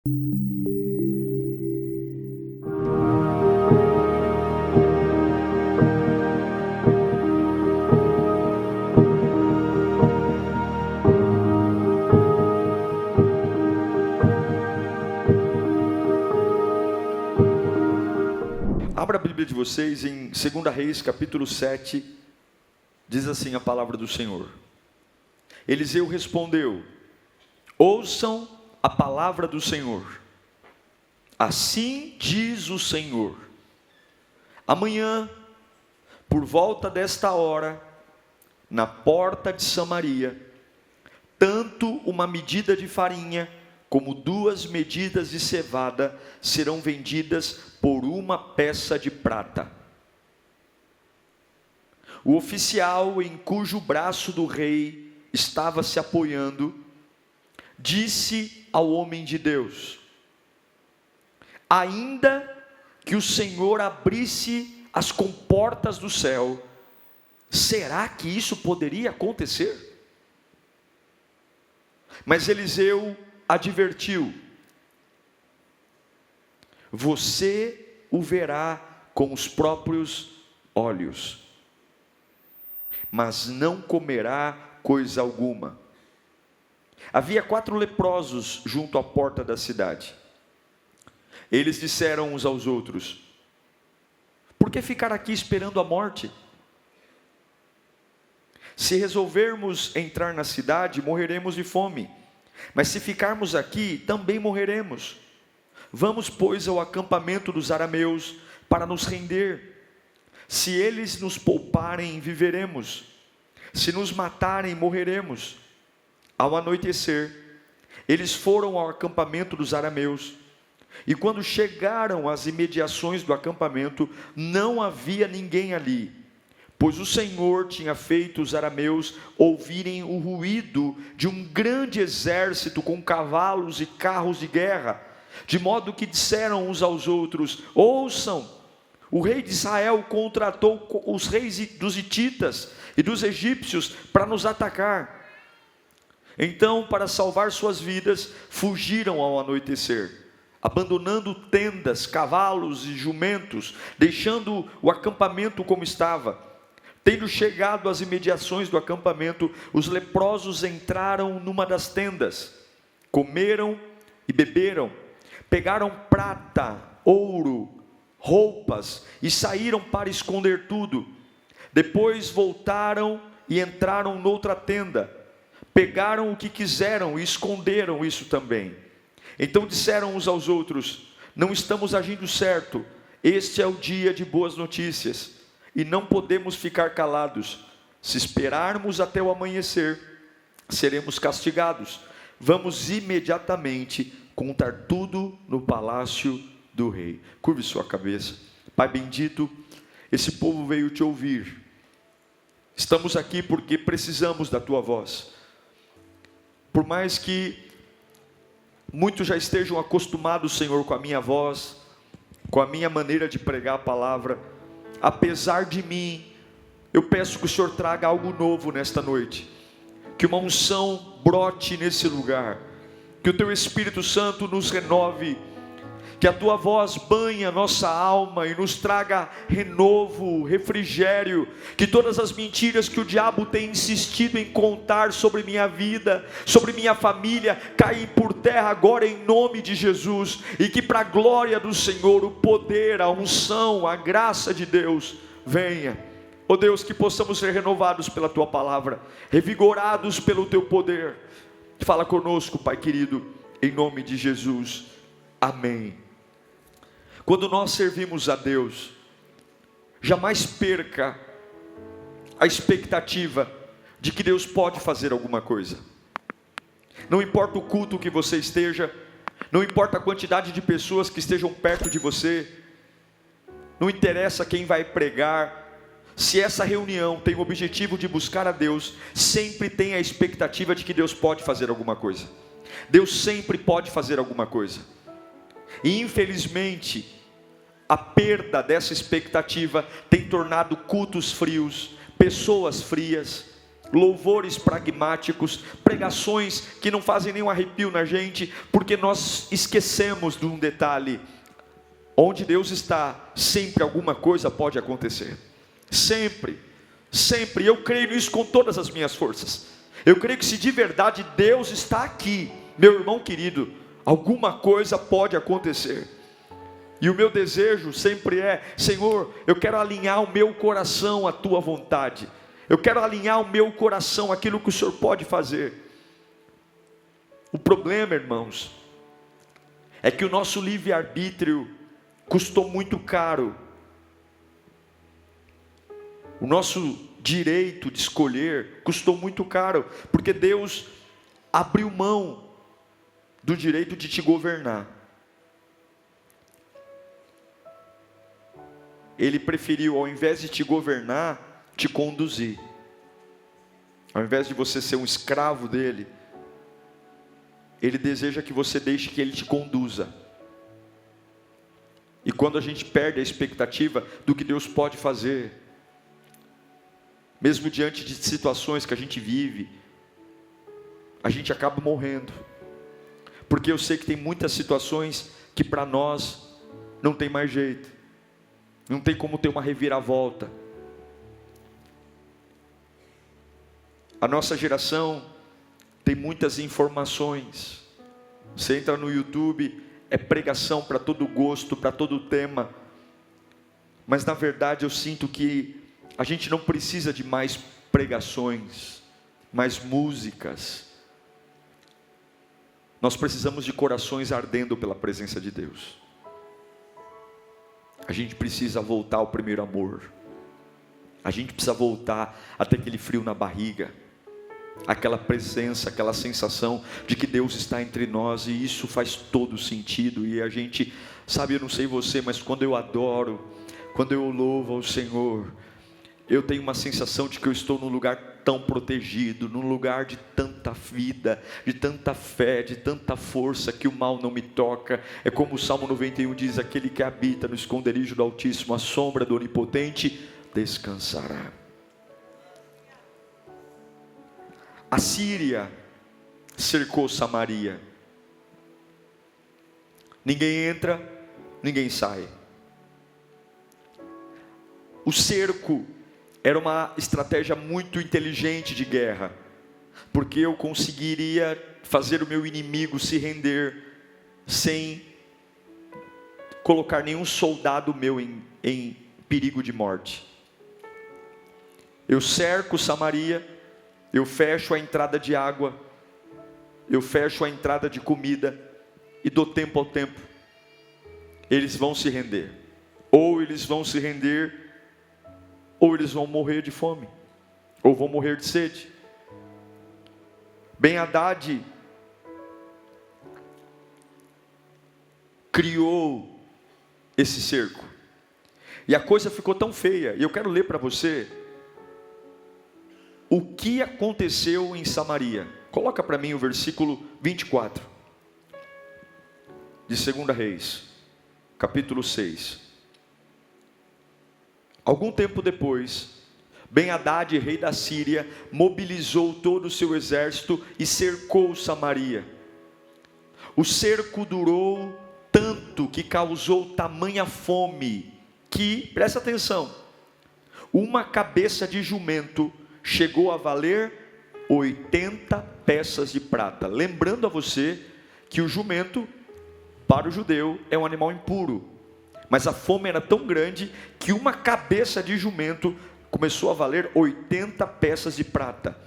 Abra a Bíblia de vocês em 2 Reis, capítulo 7, diz assim a palavra do Senhor. Eliseu respondeu: ouçam a palavra do Senhor. Assim diz o Senhor: amanhã, por volta desta hora, na porta de Samaria, tanto uma medida de farinha como 2 medidas de cevada serão vendidas por 1 peça de prata. O oficial em cujo braço do rei estava se apoiando, disse ao homem de Deus: ainda que o Senhor abrisse as comportas do céu, será que isso poderia acontecer? Mas Eliseu advertiu: você o verá com os próprios olhos, mas não comerá coisa alguma. Havia 4 leprosos junto à porta da cidade. Eles disseram uns aos outros: por que ficar aqui esperando a morte? Se resolvermos entrar na cidade, morreremos de fome. Mas se ficarmos aqui, também morreremos. Vamos, pois, ao acampamento dos arameus para nos render. Se eles nos pouparem, viveremos. Se nos matarem, morreremos. Ao anoitecer, eles foram ao acampamento dos arameus. E quando chegaram às imediações do acampamento, não havia ninguém ali, pois o Senhor tinha feito os arameus ouvirem o ruído de um grande exército com cavalos e carros de guerra, de modo que disseram uns aos outros: ouçam, o rei de Israel contratou os reis dos hititas e dos egípcios para nos atacar. Então, para salvar suas vidas, fugiram ao anoitecer, abandonando tendas, cavalos e jumentos, deixando o acampamento como estava. Tendo chegado às imediações do acampamento, os leprosos entraram numa das tendas, comeram e beberam, pegaram prata, ouro, roupas e saíram para esconder tudo. Depois voltaram e entraram noutra tenda, pegaram o que quiseram e esconderam isso também. Então disseram uns aos outros: não estamos agindo certo, este é o dia de boas notícias. E não podemos ficar calados. Se esperarmos até o amanhecer, seremos castigados. Vamos imediatamente contar tudo no palácio do rei. Curve sua cabeça. Pai bendito, esse povo veio te ouvir. Estamos aqui porque precisamos da tua voz. Por mais que muitos já estejam acostumados, Senhor, com a minha voz, com a minha maneira de pregar a palavra, apesar de mim, eu peço que o Senhor traga algo novo nesta noite, que uma unção brote nesse lugar, que o teu Espírito Santo nos renove, que a tua voz banhe a nossa alma e nos traga renovo, refrigério, que todas as mentiras que o diabo tem insistido em contar sobre minha vida, sobre minha família, caem por terra agora em nome de Jesus, e que para a glória do Senhor, o poder, a unção, a graça de Deus venha. Ó Deus, que possamos ser renovados pela tua palavra, revigorados pelo teu poder. Fala conosco, Pai querido, em nome de Jesus, amém. Quando nós servimos a Deus, jamais perca a expectativa de que Deus pode fazer alguma coisa. Não importa o culto que você esteja, não importa a quantidade de pessoas que estejam perto de você, não interessa quem vai pregar, se essa reunião tem o objetivo de buscar a Deus, sempre tem a expectativa de que Deus pode fazer alguma coisa. Deus sempre pode fazer alguma coisa. E infelizmente, a perda dessa expectativa tem tornado cultos frios, pessoas frias, louvores pragmáticos, pregações que não fazem nenhum arrepio na gente, porque nós esquecemos de um detalhe: onde Deus está, sempre alguma coisa pode acontecer, sempre, sempre. Eu creio nisso com todas as minhas forças. Eu creio que se de verdade Deus está aqui, meu irmão querido, alguma coisa pode acontecer. E o meu desejo sempre é: Senhor, eu quero alinhar o meu coração à tua vontade, eu quero alinhar o meu coração àquilo que o Senhor pode fazer. O problema, irmãos, é que o nosso livre-arbítrio custou muito caro. O nosso direito de escolher custou muito caro, porque Deus abriu mão do direito de te governar. Ele preferiu, ao invés de te governar, te conduzir. Ao invés de você ser um escravo dele, ele deseja que você deixe que ele te conduza. E quando a gente perde a expectativa do que Deus pode fazer, mesmo diante de situações que a gente vive, a gente acaba morrendo. Porque eu sei que tem muitas situações que para nós não tem mais jeito, não tem como ter uma reviravolta. A nossa geração tem muitas informações. Você entra no YouTube, é pregação para todo gosto, para todo tema. Mas na verdade eu sinto que a gente não precisa de mais pregações, mais músicas. Nós precisamos de corações ardendo pela presença de Deus. A gente precisa voltar ao primeiro amor. A gente precisa voltar até aquele frio na barriga, aquela presença, aquela sensação de que Deus está entre nós, e isso faz todo sentido. E a gente, sabe, eu não sei você, mas quando eu adoro, quando eu louvo ao Senhor, eu tenho uma sensação de que eu estou num lugar tão protegido, num lugar de tanta vida, de tanta fé, de tanta força, que o mal não me toca. É como o Salmo 91 diz: aquele que habita no esconderijo do Altíssimo, a sombra do Onipotente descansará. A Síria cercou Samaria. Ninguém entra, ninguém sai. O cerco era uma estratégia muito inteligente de guerra, porque eu conseguiria fazer o meu inimigo se render sem colocar nenhum soldado meu em perigo de morte. Eu cerco Samaria, eu fecho a entrada de água, eu fecho a entrada de comida, e dou tempo ao tempo. Eles vão se render, ou eles vão se render, ou eles vão morrer de fome, ou vão morrer de sede. Ben-Hadad criou esse cerco, e a coisa ficou tão feia. E eu quero ler para você o que aconteceu em Samaria. Coloca para mim o versículo 24 de 2 Reis, capítulo 6. Algum tempo depois, Ben-Hadad, rei da Síria, mobilizou todo o seu exército e cercou Samaria. O cerco durou tanto que causou tamanha fome que, presta atenção, uma cabeça de jumento chegou a valer 80 peças de prata. Lembrando a você que o jumento, para o judeu, é um animal impuro. Mas a fome era tão grande que uma cabeça de jumento começou a valer 80 peças de prata.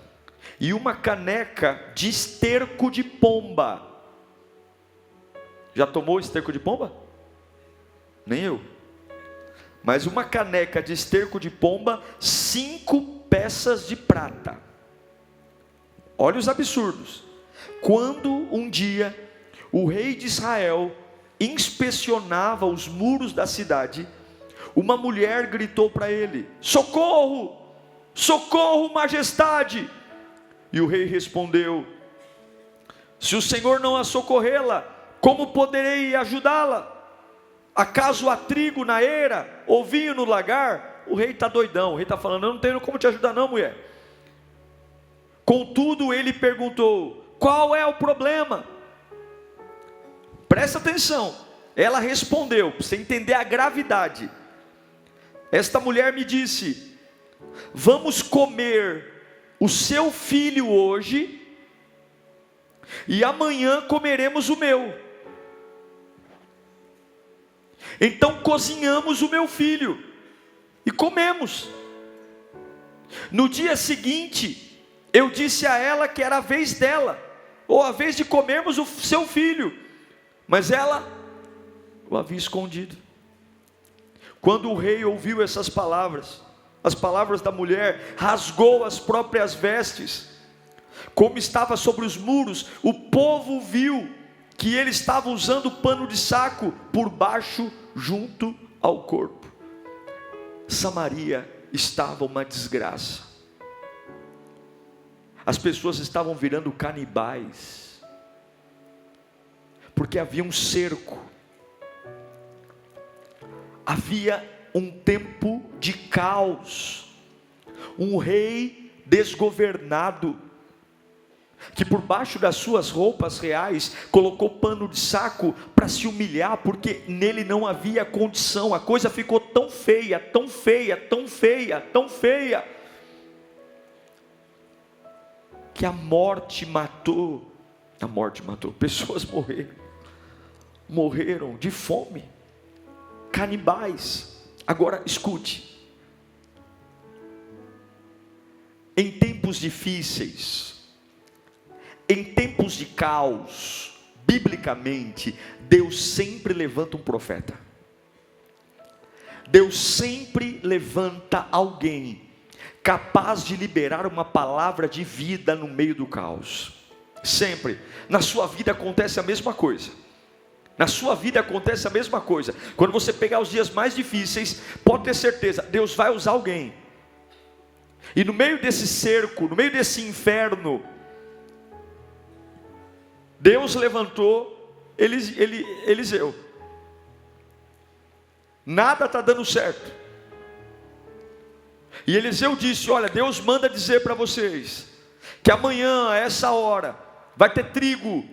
E uma caneca de esterco de pomba. Já tomou esterco de pomba? Nem eu. Mas uma caneca de esterco de pomba, 5 peças de prata. Olha os absurdos. Quando um dia o rei de Israel inspecionava os muros da cidade, uma mulher gritou para ele: socorro, socorro, majestade. E o rei respondeu: se o Senhor não a socorrê-la, como poderei ajudá-la? Acaso há trigo na eira, ou vinho no lagar? O rei está doidão, o rei está falando: eu não tenho como te ajudar não, mulher. Contudo, ele perguntou: qual é o problema? Presta atenção. Ela respondeu, para você entender a gravidade. Esta mulher me disse: vamos comer o seu filho hoje, e amanhã comeremos o meu. Então cozinhamos o meu filho e comemos. No dia seguinte, eu disse a ela que era a vez dela, ou a vez de comermos o seu filho, mas ela o havia escondido. Quando o rei ouviu essas palavras, as palavras da mulher, rasgou as próprias vestes. Como estava sobre os muros, o povo viu que ele estava usando pano de saco por baixo, junto ao corpo. Samaria estava uma desgraça. As pessoas estavam virando canibais, porque havia um cerco, havia um tempo de caos, um rei desgovernado, que por baixo das suas roupas reais, colocou pano de saco para se humilhar, porque nele não havia condição. A coisa ficou tão feia, tão feia, tão feia, tão feia, que a morte matou, pessoas morreram de fome, canibais. Agora escute, em tempos difíceis, em tempos de caos, biblicamente, Deus sempre levanta um profeta. Deus sempre levanta alguém capaz de liberar uma palavra de vida no meio do caos. Sempre. Na sua vida acontece a mesma coisa. Na sua vida acontece a mesma coisa. Quando você pegar os dias mais difíceis, pode ter certeza, Deus vai usar alguém. E no meio desse cerco, no meio desse inferno, Deus levantou Eliseu. Nada está dando certo. E Eliseu disse: olha, Deus manda dizer para vocês, que amanhã a essa hora, vai ter trigo.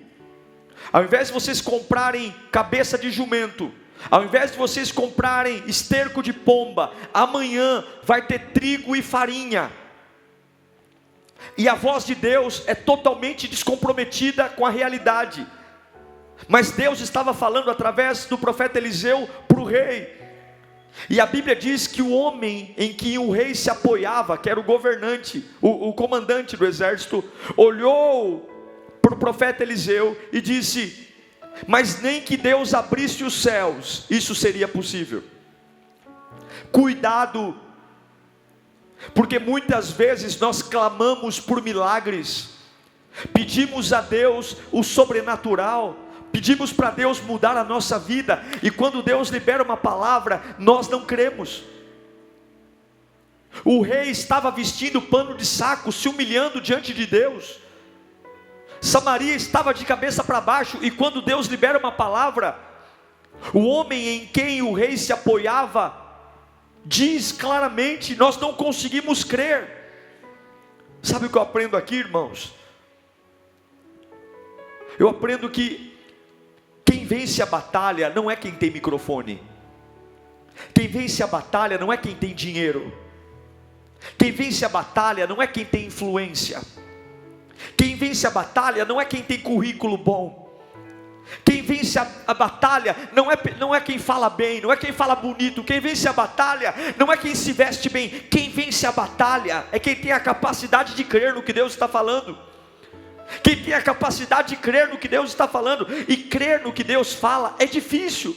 Ao invés de vocês comprarem cabeça de jumento, ao invés de vocês comprarem esterco de pomba, amanhã vai ter trigo e farinha. E a voz de Deus é totalmente descomprometida com a realidade, mas Deus estava falando através do profeta Eliseu para o rei. E a Bíblia diz que o homem em que o rei se apoiava, que era o governante, o comandante do exército, olhou para o profeta Eliseu e disse: mas nem que Deus abrisse os céus, isso seria possível. Cuidado, porque muitas vezes nós clamamos por milagres, pedimos a Deus o sobrenatural, pedimos para Deus mudar a nossa vida, e quando Deus libera uma palavra, nós não cremos. O rei estava vestindo pano de saco, se humilhando diante de Deus. Samaria estava de cabeça para baixo, e quando Deus libera uma palavra, o homem em quem o rei se apoiava diz claramente: nós não conseguimos crer. Sabe o que eu aprendo aqui, irmãos? Eu aprendo que quem vence a batalha não é quem tem microfone. Quem vence a batalha não é quem tem dinheiro. Quem vence a batalha não é quem tem influência. Quem vence a batalha não é quem tem currículo bom. Quem vence a batalha não é quem fala bem, não é quem fala bonito. Quem vence a batalha não é quem se veste bem. Quem vence a batalha é quem tem a capacidade de crer no que Deus está falando. Quem tem a capacidade de crer no que Deus está falando. E crer no que Deus fala é difícil,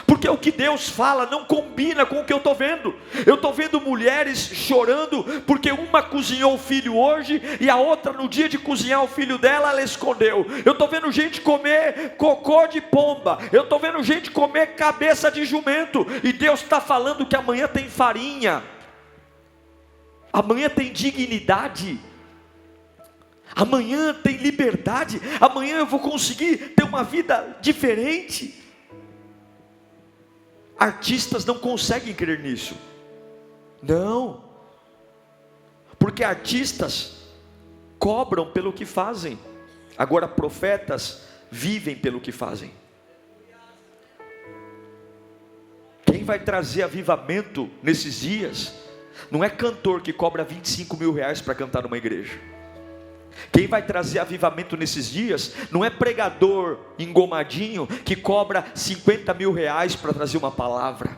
porque o que Deus fala não combina com o que eu estou vendo. Eu estou vendo mulheres chorando, porque uma cozinhou o filho hoje, e a outra no dia de cozinhar o filho dela, ela escondeu. Eu estou vendo gente comer cocô de pomba. Eu estou vendo gente comer cabeça de jumento. E Deus está falando que amanhã tem farinha, amanhã tem dignidade, amanhã tem liberdade, amanhã eu vou conseguir ter uma vida diferente. Artistas não conseguem crer nisso. Não. Porque artistas cobram pelo que fazem. Agora profetas vivem pelo que fazem. Quem vai trazer avivamento nesses dias não é cantor que cobra 25 mil reais para cantar numa igreja. Quem vai trazer avivamento nesses dias não é pregador engomadinho que cobra 50 mil reais para trazer uma palavra.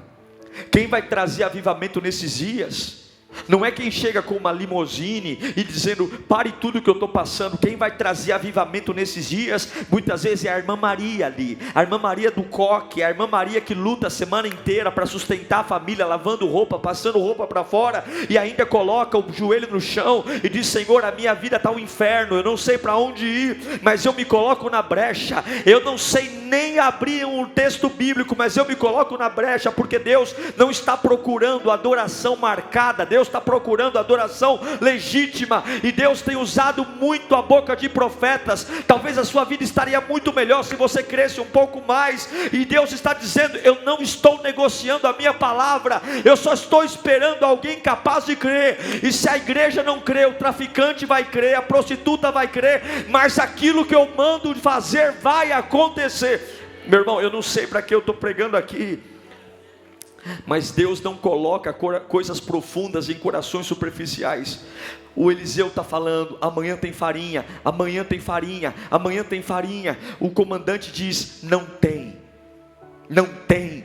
Quem vai trazer avivamento nesses dias não é quem chega com uma limusine e dizendo, pare tudo que eu estou passando. Quem vai trazer avivamento nesses dias, muitas vezes é a irmã Maria ali, a irmã Maria do coque, a irmã Maria que luta a semana inteira para sustentar a família, lavando roupa, passando roupa para fora, e ainda coloca o joelho no chão e diz, Senhor, a minha vida está um inferno, eu não sei para onde ir, mas eu me coloco na brecha. Eu não sei nem abrir um texto bíblico, mas eu me coloco na brecha, porque Deus não está procurando adoração marcada, Deus está procurando adoração legítima, e Deus tem usado muito a boca de profetas. Talvez a sua vida estaria muito melhor se você cresce um pouco mais, e Deus está dizendo, eu não estou negociando a minha palavra, eu só estou esperando alguém capaz de crer. E se a igreja não crê, o traficante vai crer, a prostituta vai crer, mas aquilo que eu mando fazer vai acontecer. Meu irmão, eu não sei para que eu estou pregando aqui, mas Deus não coloca coisas profundas em corações superficiais. O Eliseu está falando, amanhã tem farinha, amanhã tem farinha, amanhã tem farinha. O comandante diz, não tem, não tem.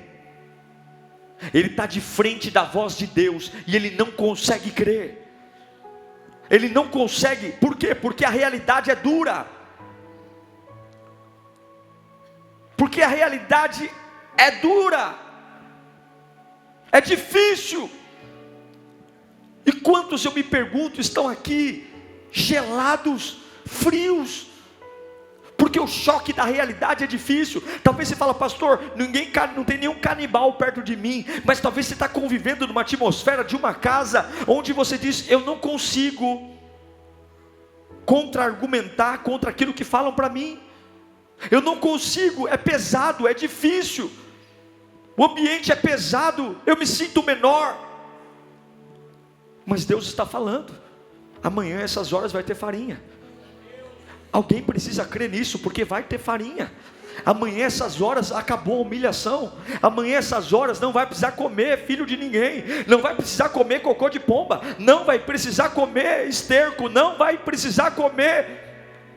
Ele está de frente da voz de Deus e ele não consegue crer. Ele não consegue, por quê? Porque a realidade é dura. Porque a realidade é dura. É difícil. E quantos, eu me pergunto, estão aqui gelados, frios, porque o choque da realidade é difícil. Talvez você fala, pastor, não tem nenhum canibal perto de mim, mas talvez você está convivendo numa atmosfera de uma casa, onde você diz, eu não consigo contra-argumentar contra aquilo que falam para mim, eu não consigo, é pesado, é difícil, o ambiente é pesado, eu me sinto menor. Mas Deus está falando, amanhã essas horas vai ter farinha. Alguém precisa crer nisso, porque vai ter farinha. Amanhã essas horas acabou a humilhação. Amanhã essas horas não vai precisar comer filho de ninguém, não vai precisar comer cocô de pomba, não vai precisar comer esterco, não vai precisar comer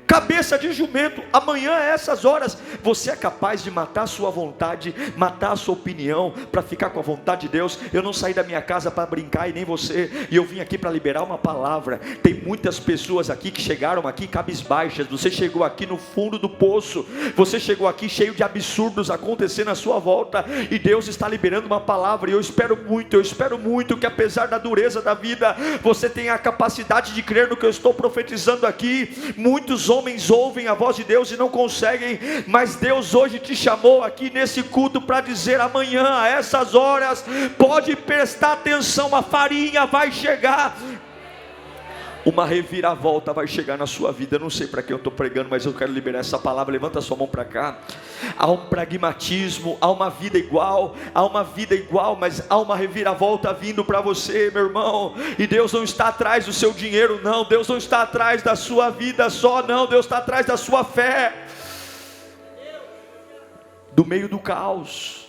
cabeça de jumento. Amanhã a essas horas você é capaz de matar a sua vontade, matar a sua opinião, para ficar com a vontade de Deus. Eu não saí da minha casa para brincar, e nem você, e eu vim aqui para liberar uma palavra. Tem muitas pessoas aqui que chegaram aqui cabisbaixas. Você chegou aqui no fundo do poço, você chegou aqui cheio de absurdos acontecendo à sua volta, e Deus está liberando uma palavra. E eu espero muito que apesar da dureza da vida, você tenha a capacidade de crer no que eu estou profetizando aqui. Muitos homens ouvem a voz de Deus e não conseguem, mas Deus hoje te chamou aqui nesse culto para dizer, amanhã a essas horas, pode prestar atenção, a farinha vai chegar, uma reviravolta vai chegar na sua vida. Eu não sei para quem eu estou pregando, mas eu quero liberar essa palavra. Levanta a sua mão para cá. Há um pragmatismo, há uma vida igual, mas há uma reviravolta vindo para você, meu irmão. E Deus não está atrás do seu dinheiro, não. Deus não está atrás da sua vida só, não. Deus está atrás da sua fé. Do meio do caos,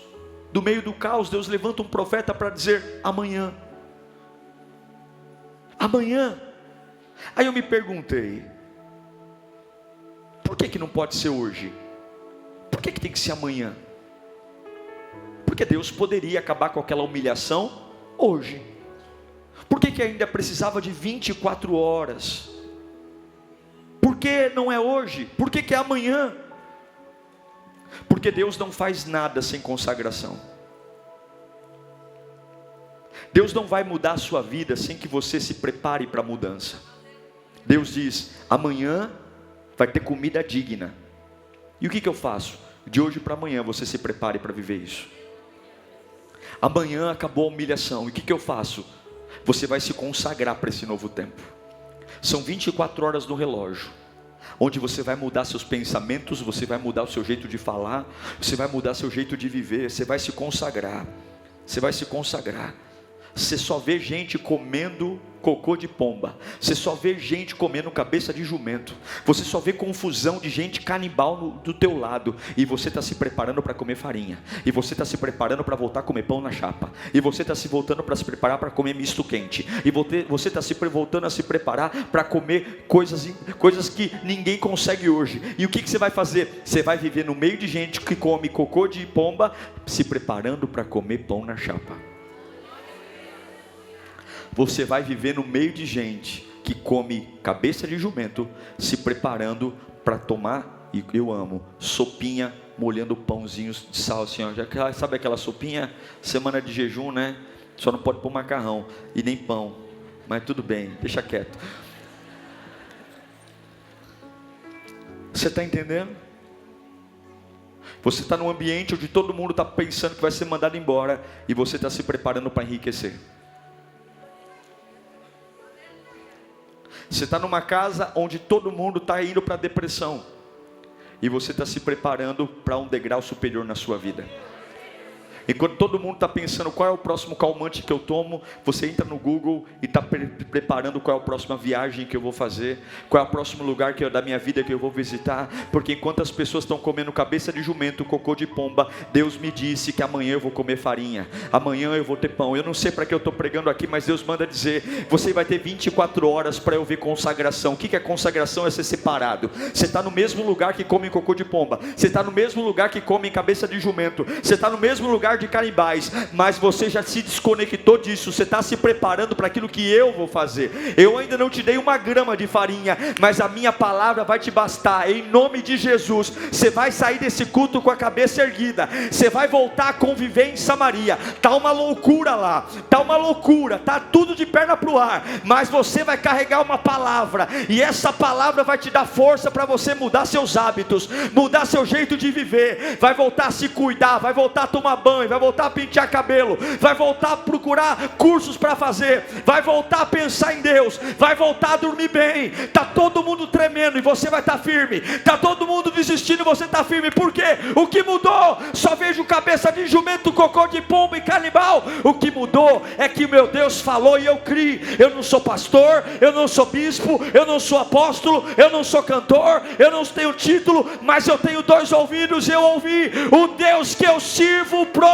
Deus levanta um profeta para dizer, amanhã. Aí eu me perguntei, por que não pode ser hoje? Por que tem que ser amanhã? Porque Deus poderia acabar com aquela humilhação hoje. Por que ainda precisava de 24 horas? Por que não é hoje? Por que é amanhã? Porque Deus não faz nada sem consagração. Deus não vai mudar a sua vida sem que você se prepare para a mudança. Deus diz, amanhã vai ter comida digna. E o que eu faço? De hoje para amanhã você se prepare para viver isso. Amanhã acabou a humilhação. E o que eu faço? Você vai se consagrar para esse novo tempo. São 24 horas no relógio, onde você vai mudar seus pensamentos, você vai mudar o seu jeito de falar, você vai mudar seu jeito de viver, você vai se consagrar. Você só vê gente comendo cocô de pomba. Você só vê gente comendo cabeça de jumento. Você só vê confusão de gente canibal do teu lado. E você está se preparando para comer farinha. E você está se preparando para voltar a comer pão na chapa. E você está se voltando para se preparar para comer misto quente. E você está se voltando a se preparar para comer coisas que ninguém consegue hoje. E o que você vai fazer? Você vai viver no meio de gente que come cocô de pomba, se preparando para comer pão na chapa. Você vai viver no meio de gente que come cabeça de jumento, se preparando para tomar, e eu amo, sopinha, molhando pãozinhos de sal assim, ó. Já sabe aquela sopinha, semana de jejum, né? Só não pode pôr macarrão e nem pão, mas tudo bem, deixa quieto. Você está entendendo? Você está num ambiente onde todo mundo está pensando que vai ser mandado embora, e você está se preparando para enriquecer. Você está numa casa onde todo mundo está indo para a depressão, e você está se preparando para um degrau superior na sua vida. Enquanto todo mundo está pensando qual é o próximo calmante que eu tomo, você entra no Google e está preparando qual é a próxima viagem que eu vou fazer, qual é o próximo lugar da minha vida que eu vou visitar. Porque enquanto as pessoas estão comendo cabeça de jumento, cocô de pomba, Deus me disse que amanhã eu vou comer farinha, amanhã eu vou ter pão. Eu não sei para que eu estou pregando aqui, mas Deus manda dizer: você vai ter 24 horas para eu ver consagração. O que é consagração? É ser separado. Você está no mesmo lugar que come cocô de pomba, você está no mesmo lugar que come cabeça de jumento, você está no mesmo lugar de canibais, mas você já se desconectou disso. Você está se preparando para aquilo que eu vou fazer. Eu ainda não te dei uma grama de farinha, mas a minha palavra vai te bastar. Em nome de Jesus, você vai sair desse culto com a cabeça erguida. Você vai voltar a conviver em Samaria. Tá uma loucura lá, tá uma loucura, tá tudo de perna pro ar, mas você vai carregar uma palavra, e essa palavra vai te dar força para você mudar seus hábitos, mudar seu jeito de viver. Vai voltar a se cuidar, vai voltar a tomar banho, vai voltar a pentear cabelo, vai voltar a procurar cursos para fazer, vai voltar a pensar em Deus, vai voltar a dormir bem. Está todo mundo tremendo e você vai estar firme, está todo mundo desistindo e você está firme. Por quê? O que mudou? Só vejo cabeça de jumento, cocô de pomba e canibal. O que mudou é que meu Deus falou e eu criei. Eu não sou pastor, eu não sou bispo, eu não sou apóstolo, eu não sou cantor, eu não tenho título, mas eu tenho 2 ouvidos e eu ouvi. O Deus que eu sirvo prometeu,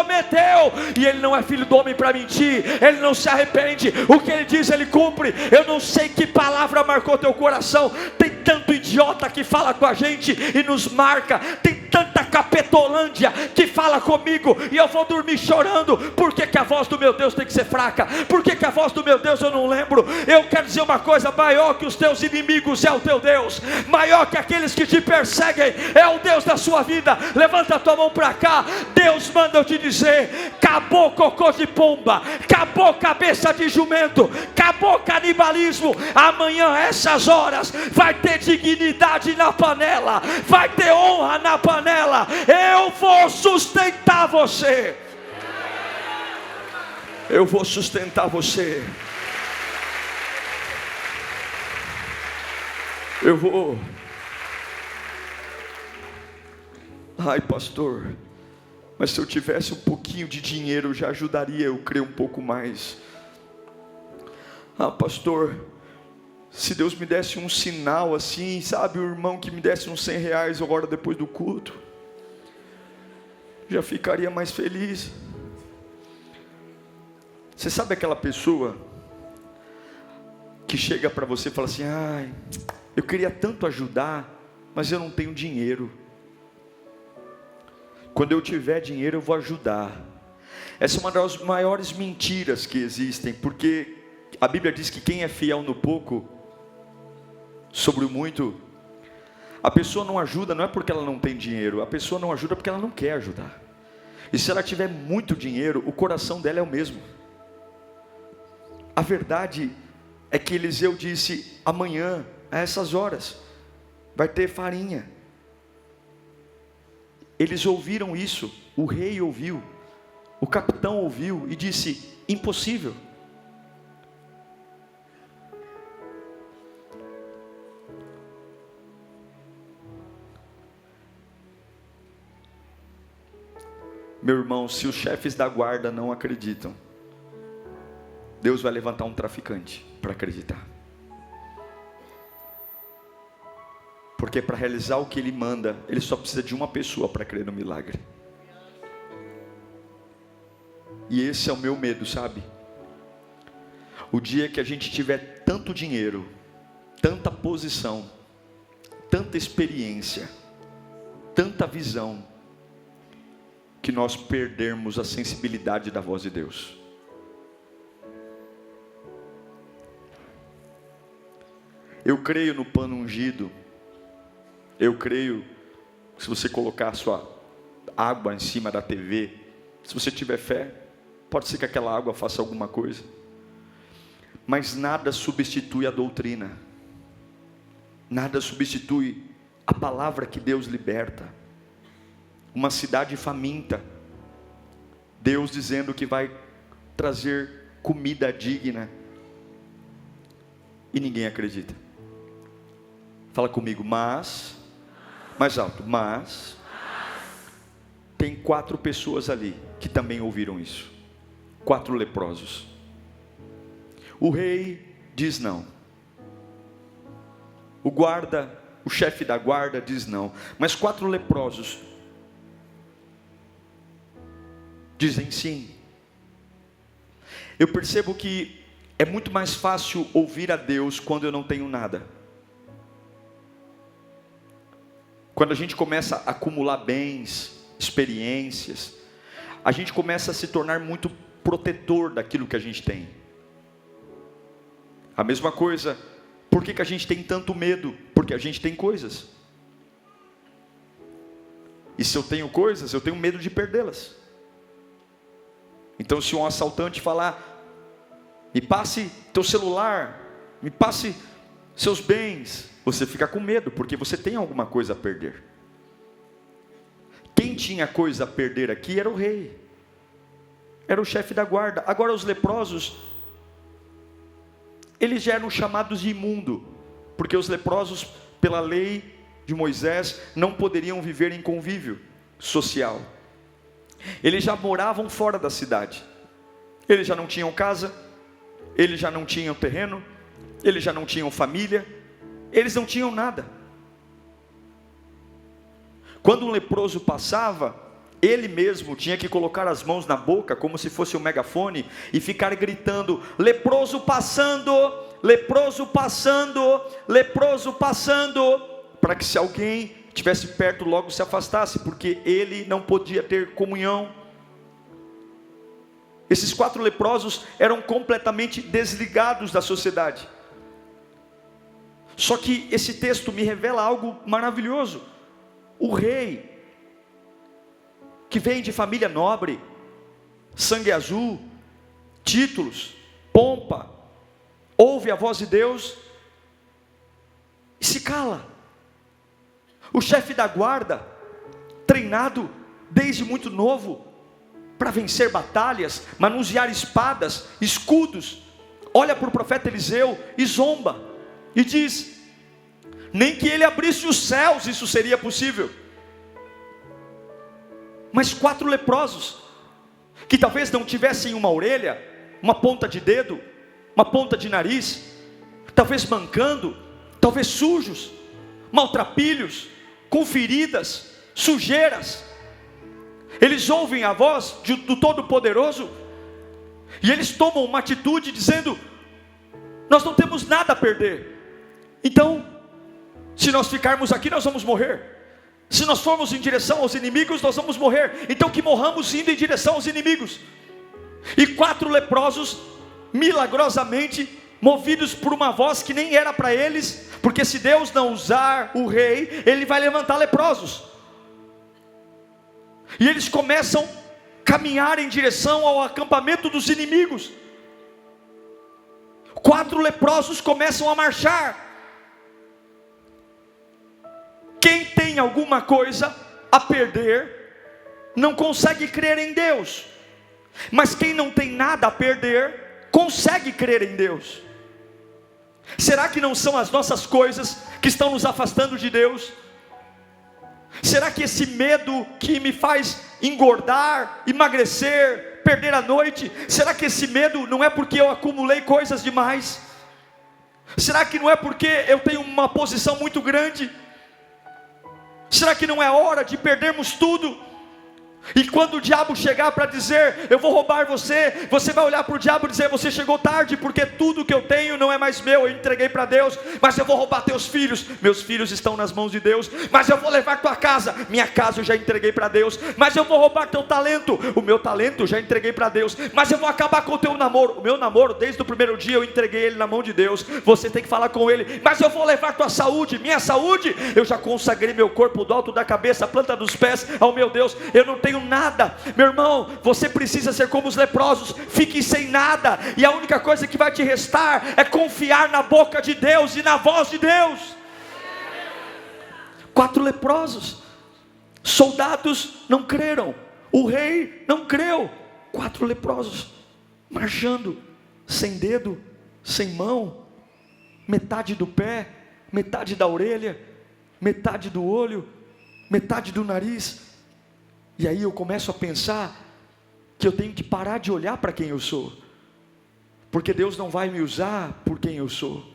e Ele não é filho do homem para mentir, Ele não se arrepende. O que Ele diz Ele cumpre. Eu não sei que palavra marcou teu coração. Tem tanto idiota que fala com a gente e nos marca, tem tanta capetolândia que fala comigo e eu vou dormir chorando. Por que a voz do meu Deus tem que ser fraca? Por que a voz do meu Deus eu não lembro? Eu quero dizer uma coisa: maior que os teus inimigos é o teu Deus, maior que aqueles que te perseguem é o Deus da sua vida. Levanta a tua mão para cá. Deus manda eu te dizer: acabou cocô de pomba, acabou cabeça de jumento, acabou canibalismo. Amanhã, essas horas, vai ter dignidade na panela, vai ter honra na panela. Eu vou sustentar você, eu vou sustentar você, eu vou. Ai, pastor, mas se eu tivesse um pouquinho de dinheiro já ajudaria eu crer um pouco mais. Ah, pastor, se Deus me desse um sinal assim, sabe, o irmão que me desse uns R$100 agora depois do culto, já ficaria mais feliz. Você sabe aquela pessoa que chega para você e fala assim: ai, eu queria tanto ajudar, mas eu não tenho dinheiro. Quando eu tiver dinheiro eu vou ajudar. Essa é uma das maiores mentiras que existem, porque a Bíblia diz que quem é fiel no pouco, sobre o muito, a pessoa não ajuda, não é porque ela não tem dinheiro, a pessoa não ajuda porque ela não quer ajudar. E se ela tiver muito dinheiro, o coração dela é o mesmo. A verdade é que Eliseu disse: amanhã, a essas horas, vai ter farinha. Eles ouviram isso, o rei ouviu, o capitão ouviu e disse: impossível. Meu irmão, se os chefes da guarda não acreditam, Deus vai levantar um traficante para acreditar. Porque para realizar o que Ele manda, Ele só precisa de uma pessoa para crer no milagre. E esse é o meu medo, sabe? O dia que a gente tiver tanto dinheiro, tanta posição, tanta experiência, tanta visão, que nós perdermos a sensibilidade da voz de Deus. Eu creio no pano ungido. Eu creio que se você colocar a sua água em cima da TV, se você tiver fé, pode ser que aquela água faça alguma coisa. Mas nada substitui a doutrina. Nada substitui a palavra que Deus liberta. Uma cidade faminta, Deus dizendo que vai trazer comida digna, e ninguém acredita. Fala comigo, mais alto, mas tem 4 pessoas ali que também ouviram isso. 4 leprosos. O rei diz não. O chefe da guarda diz não. Mas 4 leprosos dizem sim. Eu percebo que é muito mais fácil ouvir a Deus quando eu não tenho nada. Quando a gente começa a acumular bens, experiências, a gente começa a se tornar muito protetor daquilo que a gente tem. A mesma coisa, por que a gente tem tanto medo? Porque a gente tem coisas. E se eu tenho coisas, eu tenho medo de perdê-las. Então se um assaltante falar, me passe teu celular, me passe seus bens, você fica com medo, porque você tem alguma coisa a perder. Quem tinha coisa a perder aqui era o rei, era o chefe da guarda. Agora os leprosos, eles já eram chamados de imundo, porque os leprosos, pela lei de Moisés, não poderiam viver em convívio social. Eles já moravam fora da cidade, eles já não tinham casa, eles já não tinham terreno, eles já não tinham família, eles não tinham nada. Quando um leproso passava, ele mesmo tinha que colocar as mãos na boca, como se fosse um megafone, e ficar gritando, leproso passando, leproso passando, leproso passando, para que se alguém estivesse perto logo se afastasse, porque ele não podia ter comunhão. Esses 4 leprosos eram completamente desligados da sociedade. Só que esse texto me revela algo maravilhoso. O rei, que vem de família nobre, sangue azul, títulos, pompa, ouve a voz de Deus e se cala. O chefe da guarda, treinado desde muito novo para vencer batalhas, manusear espadas, escudos, olha para o profeta Eliseu e zomba, e diz, nem que ele abrisse os céus isso seria possível. Mas 4 leprosos, que talvez não tivessem uma orelha, uma ponta de dedo, uma ponta de nariz, talvez mancando, talvez sujos, maltrapilhos, com feridas, sujeiras, eles ouvem a voz do Todo-Poderoso, e eles tomam uma atitude dizendo, nós não temos nada a perder, então, se nós ficarmos aqui nós vamos morrer, se nós formos em direção aos inimigos nós vamos morrer, então que morramos indo em direção aos inimigos. E 4 leprosos, milagrosamente, movidos por uma voz que nem era para eles, porque se Deus não usar o rei, ele vai levantar leprosos, e eles começam a caminhar em direção ao acampamento dos inimigos. 4 leprosos começam a marchar. Quem tem alguma coisa a perder, não consegue crer em Deus, mas quem não tem nada a perder, consegue crer em Deus. Será que não são as nossas coisas que estão nos afastando de Deus? Será que esse medo que me faz engordar, emagrecer, perder a noite? Será que esse medo não é porque eu acumulei coisas demais? Será que não é porque eu tenho uma posição muito grande? Será que não é hora de perdermos tudo? E quando o diabo chegar para dizer, eu vou roubar você, você vai olhar para o diabo e dizer, você chegou tarde, porque tudo que eu tenho não é mais meu, eu entreguei para Deus. Mas eu vou roubar teus filhos, meus filhos estão nas mãos de Deus. Mas eu vou levar tua casa, minha casa eu já entreguei para Deus. Mas eu vou roubar teu talento, o meu talento eu já entreguei para Deus. Mas eu vou acabar com o teu namoro, o meu namoro desde o primeiro dia eu entreguei ele na mão de Deus. Você tem que falar com ele. Mas eu vou levar tua saúde, minha saúde eu já consagrei meu corpo do alto da cabeça, a planta dos pés ao meu Deus. Eu não tenho nada, meu irmão, você precisa ser como os leprosos, fique sem nada, e a única coisa que vai te restar é confiar na boca de Deus e na voz de Deus. 4 leprosos, soldados não creram, o rei não creu, 4 leprosos, marchando, sem dedo, sem mão, metade do pé, metade da orelha, metade do olho, metade do nariz. E aí eu começo a pensar que eu tenho que parar de olhar para quem eu sou, porque Deus não vai me usar por quem eu sou.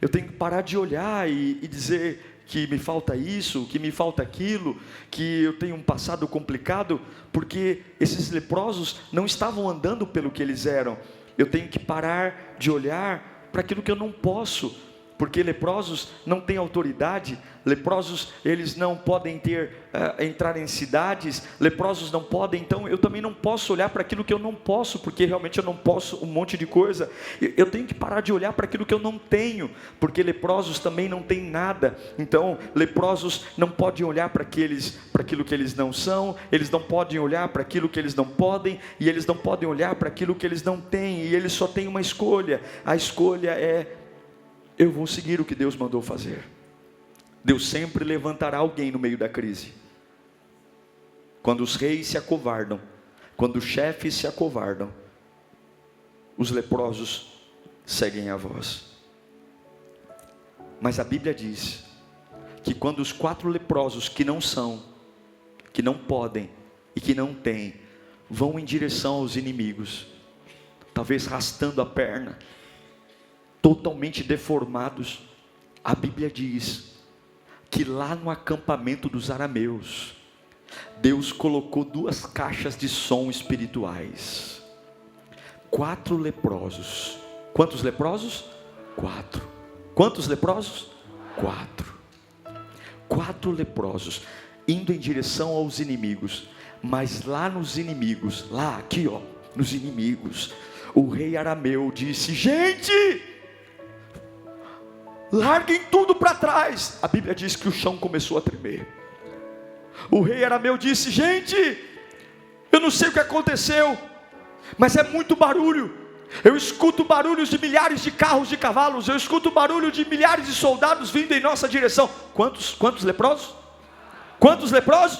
Eu tenho que parar de olhar e dizer que me falta isso, que me falta aquilo, que eu tenho um passado complicado, porque esses leprosos não estavam andando pelo que eles eram. Eu tenho que parar de olhar para aquilo que eu não posso, porque leprosos não têm autoridade, leprosos eles não podem entrar em cidades, leprosos não podem, então eu também não posso olhar para aquilo que eu não posso, porque realmente eu não posso um monte de coisa. Eu tenho que parar de olhar para aquilo que eu não tenho, porque leprosos também não têm nada. Então leprosos não podem olhar para aquilo que eles não são, eles não podem olhar para aquilo que eles não podem, e eles não podem olhar para aquilo que eles não têm, e eles só têm uma escolha. A escolha é: eu vou seguir o que Deus mandou fazer. Deus sempre levantará alguém no meio da crise. Quando os reis se acovardam, quando os chefes se acovardam, os leprosos seguem a voz. Mas a Bíblia diz que quando os 4 leprosos que não são, que não podem e que não têm, vão em direção aos inimigos, talvez arrastando a perna, totalmente deformados, a Bíblia diz que lá no acampamento dos arameus, Deus colocou 2 caixas de som espirituais. 4 leprosos. Quantos leprosos? 4. Quantos leprosos? 4. 4 leprosos indo em direção aos inimigos. Mas lá nos inimigos, lá aqui ó, nos inimigos, o rei arameu disse: gente, larguem tudo para trás. A Bíblia diz que o chão começou a tremer. O rei arameu disse: gente, eu não sei o que aconteceu, mas é muito barulho. Eu escuto barulhos de milhares de carros de cavalos, eu escuto barulho de milhares de soldados vindo em nossa direção. Quantos leprosos? Quantos leprosos?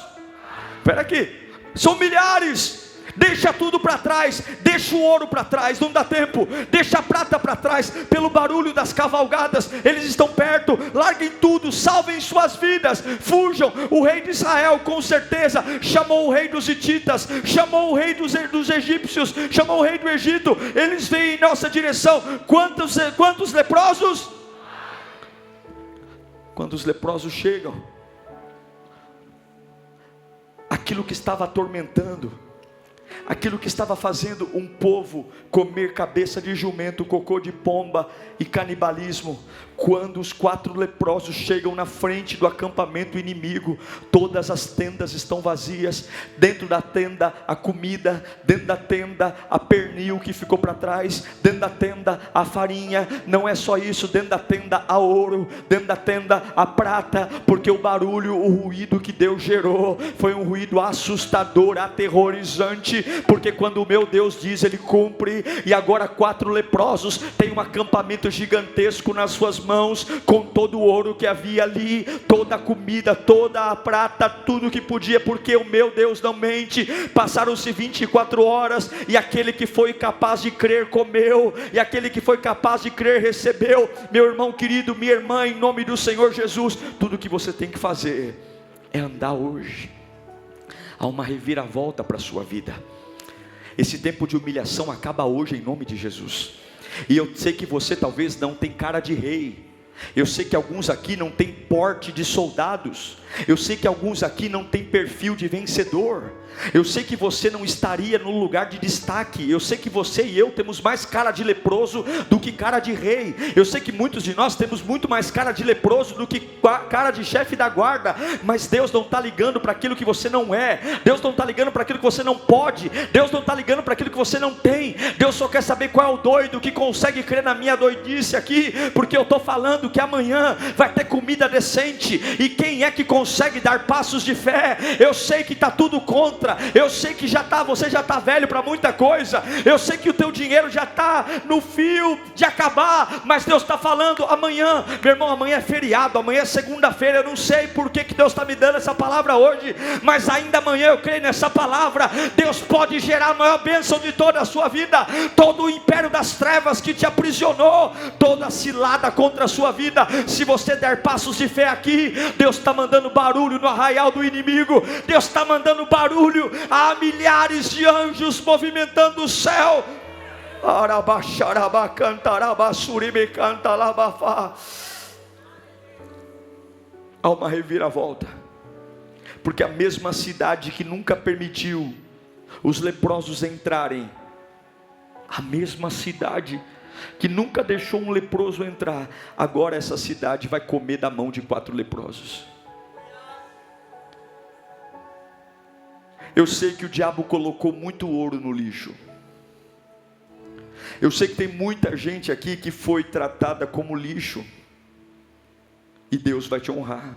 Espera aqui, são milhares. Deixa tudo para trás, deixa o ouro para trás, não dá tempo, deixa a prata para trás, pelo barulho das cavalgadas, eles estão perto, larguem tudo, salvem suas vidas, fujam. O rei de Israel com certeza chamou o rei dos hititas, chamou o rei dos egípcios, chamou o rei do Egito, eles vêm em nossa direção. Quantos leprosos? Quando os leprosos chegam, aquilo que estava atormentando, aquilo que estava fazendo um povo comer cabeça de jumento, cocô de pomba e canibalismo, quando os 4 leprosos chegam na frente do acampamento inimigo, todas as tendas estão vazias, dentro da tenda a comida, dentro da tenda a pernil que ficou para trás, dentro da tenda a farinha, não é só isso, dentro da tenda a ouro, dentro da tenda a prata, porque o barulho, o ruído que Deus gerou, foi um ruído assustador, aterrorizante, porque quando o meu Deus diz, Ele cumpre. E agora 4 leprosos têm um acampamento gigantesco nas suas mãos, com todo o ouro que havia ali, toda a comida, toda a prata, tudo que podia, porque o meu Deus não mente. Passaram-se 24 horas, e aquele que foi capaz de crer comeu, e aquele que foi capaz de crer recebeu. Meu irmão querido, minha irmã, em nome do Senhor Jesus, tudo que você tem que fazer é andar hoje. Há uma reviravolta para a sua vida. Esse tempo de humilhação acaba hoje em nome de Jesus. E eu sei que você talvez não tem cara de rei. Eu sei que alguns aqui não têm porte de soldados. Eu sei que alguns aqui não têm perfil de vencedor. Eu sei que você não estaria no lugar de destaque. Eu sei que você e eu temos mais cara de leproso do que cara de rei. Eu sei que muitos de nós temos muito mais cara de leproso do que cara de chefe da guarda. Mas Deus não está ligando para aquilo que você não é. Deus não está ligando para aquilo que você não pode. Deus não está ligando para aquilo que você não tem. Deus só quer saber qual é o doido que consegue crer na minha doidice aqui, porque eu estou falando que amanhã vai ter comida decente. E quem é que consegue dar passos de fé? Eu sei que está tudo contra. Eu sei que você já está velho para muita coisa. Eu sei que o teu dinheiro já está no fio de acabar. Mas Deus está falando amanhã. Meu irmão, amanhã é feriado, amanhã é segunda-feira. Eu não sei por que Deus está me dando essa palavra hoje, mas ainda amanhã eu creio nessa palavra. Deus pode gerar a maior bênção de toda a sua vida. Todo o império das trevas que te aprisionou, toda a cilada contra a sua vida, se você der passos de fé aqui, Deus está mandando barulho no arraial do inimigo. Deus está mandando barulho. Há milhares de anjos movimentando o céu. Há uma reviravolta, porque a mesma cidade que nunca permitiu os leprosos entrarem, a mesma cidade que nunca deixou um leproso entrar, agora essa cidade vai comer da mão de 4 leprosos. Eu sei que o diabo colocou muito ouro no lixo. Eu sei que tem muita gente aqui que foi tratada como lixo. E Deus vai te honrar.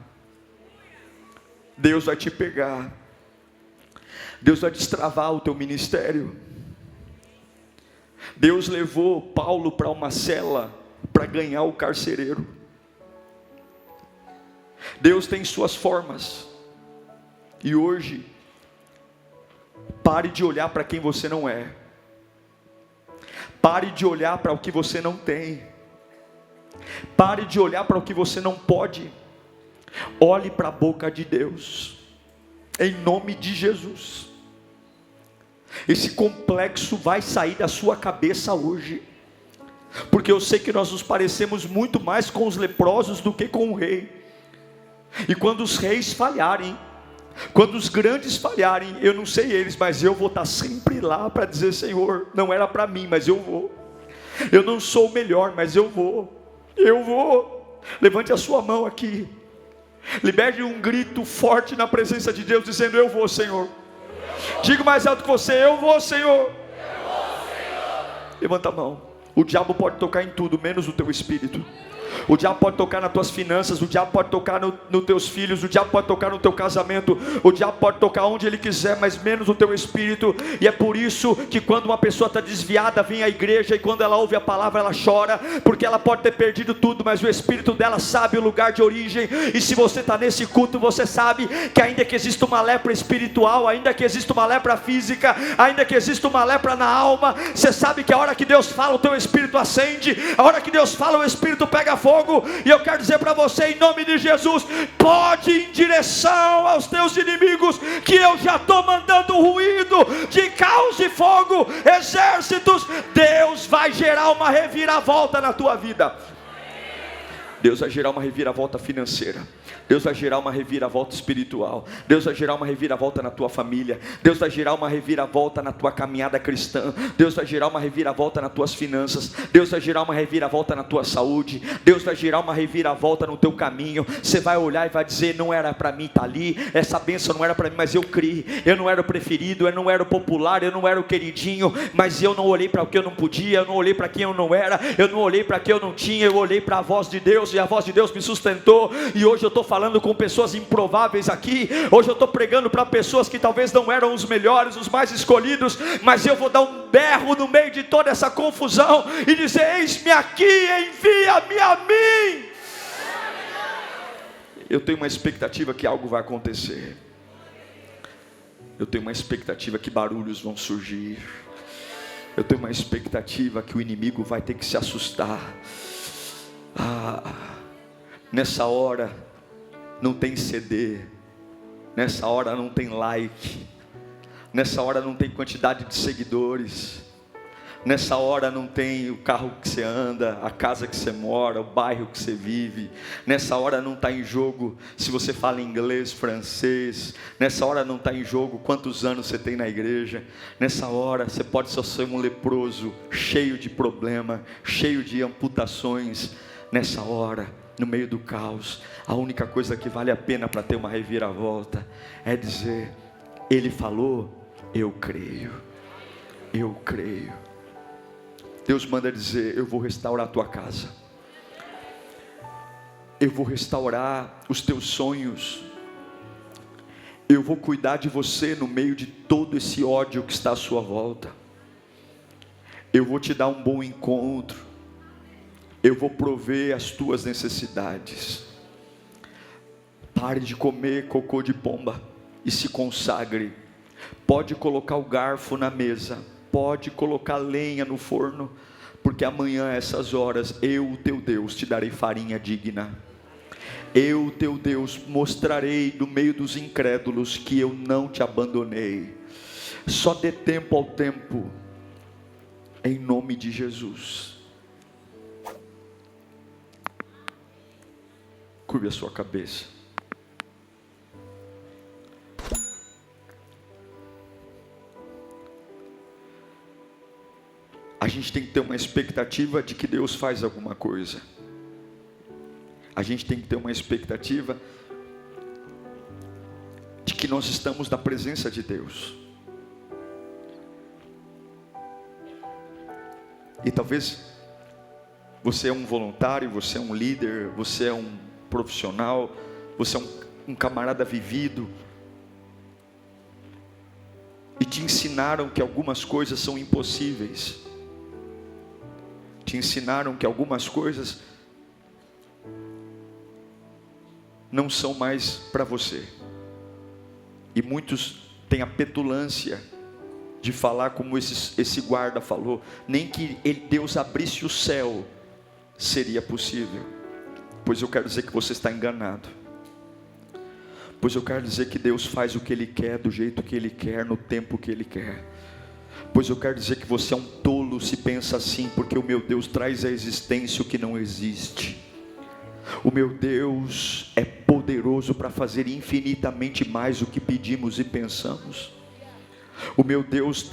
Deus vai te pegar. Deus vai destravar o teu ministério. Deus levou Paulo para uma cela para ganhar o carcereiro. Deus tem suas formas. E hoje, pare de olhar para quem você não é. Pare de olhar para o que você não tem. Pare de olhar para o que você não pode. Olhe para a boca de Deus, em nome de Jesus. Esse complexo vai sair da sua cabeça hoje, porque eu sei que nós nos parecemos muito mais com os leprosos do que com o rei. E quando os reis falharem, quando os grandes falharem, eu não sei eles, mas eu vou estar sempre lá para dizer: Senhor, não era para mim, mas eu vou. Eu não sou o melhor, mas eu vou. Eu vou. Levante a sua mão aqui. Liberte um grito forte na presença de Deus, dizendo: eu vou, Senhor. Diga mais alto que você: eu vou, Senhor. Levanta a mão. O diabo pode tocar em tudo, menos o teu espírito. O diabo pode tocar nas tuas finanças, o diabo pode tocar nos teus filhos, o diabo pode tocar no teu casamento, o diabo pode tocar onde ele quiser, mas menos o teu espírito. E é por isso que quando uma pessoa está desviada, vem à igreja, e quando ela ouve a palavra, ela chora, porque ela pode ter perdido tudo, mas o espírito dela sabe o lugar de origem. E se você está nesse culto, você sabe que ainda que exista uma lepra espiritual, ainda que exista uma lepra física, ainda que exista uma lepra na alma, você sabe que a hora que Deus fala, o teu espírito acende, a hora que Deus fala, o espírito pega fogo. E eu quero dizer para você, em nome de Jesus, pode ir em direção aos teus inimigos, que eu já estou mandando ruído de caos e fogo, exércitos. Deus vai gerar uma reviravolta na tua vida. Deus vai gerar uma reviravolta financeira. Deus vai gerar uma reviravolta espiritual. Deus vai gerar uma reviravolta na tua família. Deus vai gerar uma reviravolta na tua caminhada cristã. Deus vai gerar uma reviravolta nas tuas finanças. Deus vai gerar uma reviravolta na tua saúde. Deus vai gerar uma reviravolta no teu caminho. Você vai olhar e vai dizer: não era para mim estar ali, essa bênção não era para mim, mas eu criei. Eu não era o preferido, eu não era o popular, eu não era o queridinho, mas eu não olhei para o que eu não podia, eu não olhei para quem eu não era, eu não olhei para quem eu não tinha, eu olhei para a voz de Deus, e a voz de Deus me sustentou. E hoje eu estou falando com pessoas improváveis aqui. Hoje eu estou pregando para pessoas que talvez não eram os melhores, os mais escolhidos, mas eu vou dar um berro no meio de toda essa confusão e dizer: eis-me aqui, envia-me a mim. Eu tenho uma expectativa que algo vai acontecer. Eu tenho uma expectativa que barulhos vão surgir. Eu tenho uma expectativa que o inimigo vai ter que se assustar. Nessa hora não tem CD, nessa hora não tem like, Nessa hora não tem quantidade de seguidores. Nessa hora não tem o carro que você anda, a casa que você mora, o bairro que você vive. Nessa hora não está em jogo se você fala inglês, francês. Nessa hora não está em jogo quantos anos você tem na igreja. Nessa hora você pode só ser um leproso, cheio de problema, cheio de amputações. Nessa hora, no meio do caos, a única coisa que vale a pena para ter uma reviravolta é dizer: Ele falou, eu creio. Eu creio. Deus manda dizer: eu vou restaurar a tua casa. Eu vou restaurar os teus sonhos. Eu vou cuidar de você no meio de todo esse ódio que está à sua volta. Eu vou te dar um bom encontro. Eu vou prover as tuas necessidades. Pare de comer cocô de pomba e se consagre. Pode colocar o garfo na mesa, pode colocar lenha no forno, porque amanhã a essas horas eu, o teu Deus, te darei farinha digna. Eu, o teu Deus, mostrarei no meio dos incrédulos que eu não te abandonei. Só dê tempo ao tempo, em nome de Jesus. Curve a sua cabeça. A gente tem que ter uma expectativa de que Deus faz alguma coisa. A gente tem que ter uma expectativa de que nós estamos na presença de Deus. E talvez você é um voluntário, você é um líder, você é um profissional, você é um camarada vivido, e te ensinaram que algumas coisas são impossíveis. Te ensinaram que algumas coisas não são mais para você. E muitos têm a petulância de falar como esse guarda falou: nem que Deus abrisse o céu seria possível. Pois eu quero dizer que você está enganado. Pois eu quero dizer que Deus faz o que Ele quer, do jeito que Ele quer, no tempo que Ele quer. Pois eu quero dizer que você é um tolo se pensa assim, porque o meu Deus traz à existência o que não existe. O meu Deus é poderoso para fazer infinitamente mais do que pedimos e pensamos. O meu Deus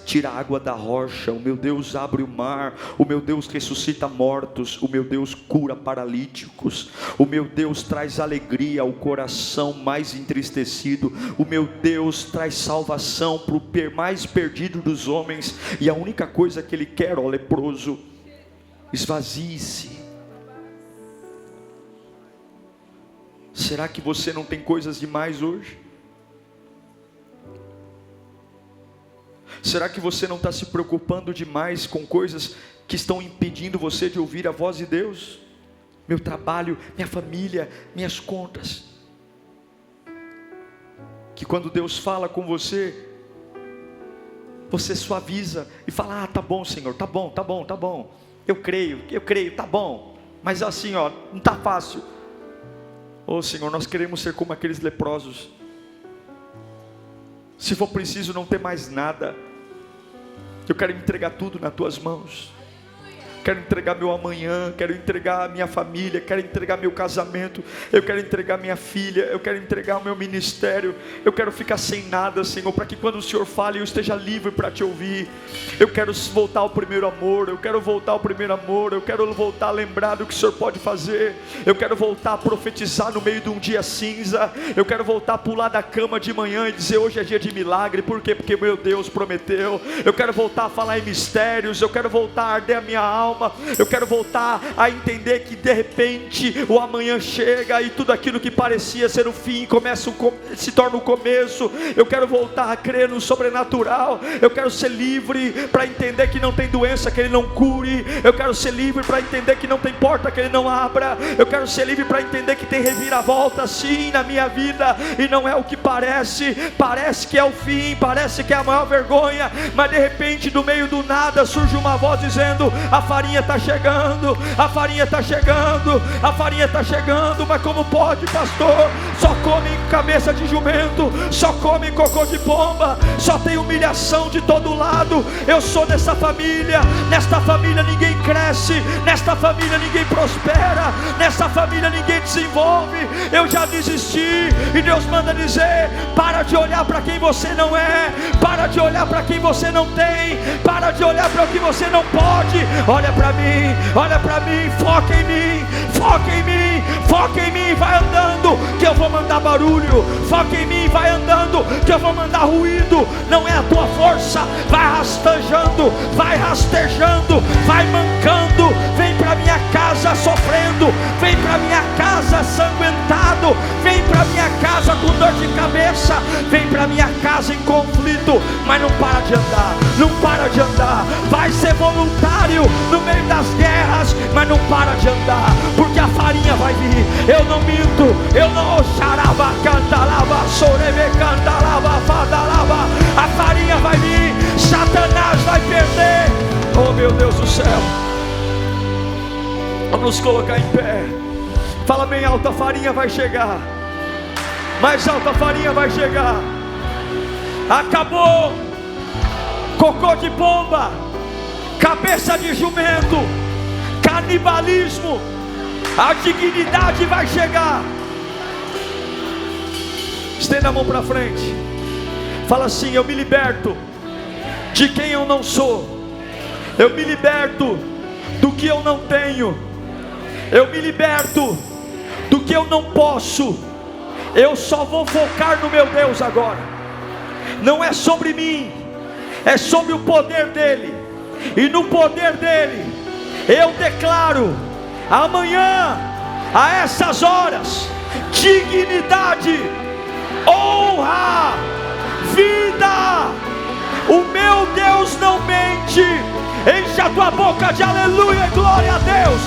tira água da rocha. O meu Deus abre o mar. O meu Deus ressuscita mortos. O meu Deus cura paralíticos. O meu Deus traz alegria ao coração mais entristecido. O meu Deus traz salvação para o mais perdido dos homens. E a única coisa que Ele quer, ó leproso, esvazie-se. Será que você não tem coisas demais hoje? Será que você não está se preocupando demais com coisas que estão impedindo você de ouvir a voz de Deus? Meu trabalho, minha família, minhas contas. Que quando Deus fala com você, você suaviza e fala: tá bom, Senhor, tá bom. Eu creio, tá bom. Mas assim, não está fácil. Senhor, nós queremos ser como aqueles leprosos. Se for preciso não ter mais nada, eu quero entregar tudo nas tuas mãos. Quero entregar meu amanhã, quero entregar a minha família, quero entregar meu casamento, eu quero entregar minha filha, eu quero entregar o meu ministério, eu quero ficar sem nada, Senhor, para que quando o Senhor fale eu esteja livre para te ouvir. Eu quero voltar ao primeiro amor, eu quero voltar a lembrar do que o Senhor pode fazer. Eu quero voltar a profetizar no meio de um dia cinza. Eu quero voltar a pular da cama de manhã e dizer: hoje é dia de milagre. Por quê? Porque meu Deus prometeu. Eu quero voltar a falar em mistérios, eu quero voltar a arder a minha alma. Eu quero voltar a entender que de repente o amanhã chega e tudo aquilo que parecia ser o fim se torna o começo. Eu quero voltar a crer no sobrenatural. Eu quero ser livre para entender que não tem doença que Ele não cure. Eu quero ser livre para entender que não tem porta que Ele não abra. Eu quero ser livre para entender que tem reviravolta sim na minha vida, e não é o que parece que é o fim, parece que é a maior vergonha, mas de repente do meio do nada surge uma voz dizendo: a farinha está chegando, a farinha está chegando, a farinha está chegando. Mas como pode, pastor? Só comem cabeça de jumento, só comem cocô de pomba, só tem humilhação de todo lado. Eu sou dessa família, nesta família ninguém cresce, nesta família ninguém prospera, nessa família ninguém desenvolve. Eu já desisti. E Deus manda dizer: para de olhar para quem você não é, para de olhar para quem você não tem, para de olhar para o que você não pode. Olha para mim, foca em mim, foca em mim, foca em mim. Vai andando que eu vou mandar barulho, foca em mim, vai andando que eu vou mandar ruído. Não é a tua força, vai rastejando, vai rastejando, vai mancando. Vem para minha casa sofrendo, vem para minha casa sanguentado, vem para minha casa com dor de cabeça, vem para minha casa em conflito, mas não para de andar, não para de andar. Vai ser voluntário no meio das guerras, mas não para de andar, porque a farinha vai vir. Eu não minto, eu não xaraba, cantalaba, sorebe, cantalaba, fadalaba. A farinha vai vir, Satanás vai perder. Oh meu Deus do céu, vamos nos colocar em pé. Fala bem alto: a farinha vai chegar. Mais alto: a farinha vai chegar. Acabou cocô de pomba, cabeça de jumento, canibalismo. A dignidade vai chegar. Estenda a mão para frente. Fala assim: eu me liberto de quem eu não sou, eu me liberto do que eu não tenho, eu me liberto do que eu não posso. Eu só vou focar no meu Deus agora. Não é sobre mim, é sobre o poder dele. E no poder dele eu declaro: amanhã, a essas horas, dignidade, honra, vida. O meu Deus não mente. Enche a tua boca de aleluia e glória a Deus.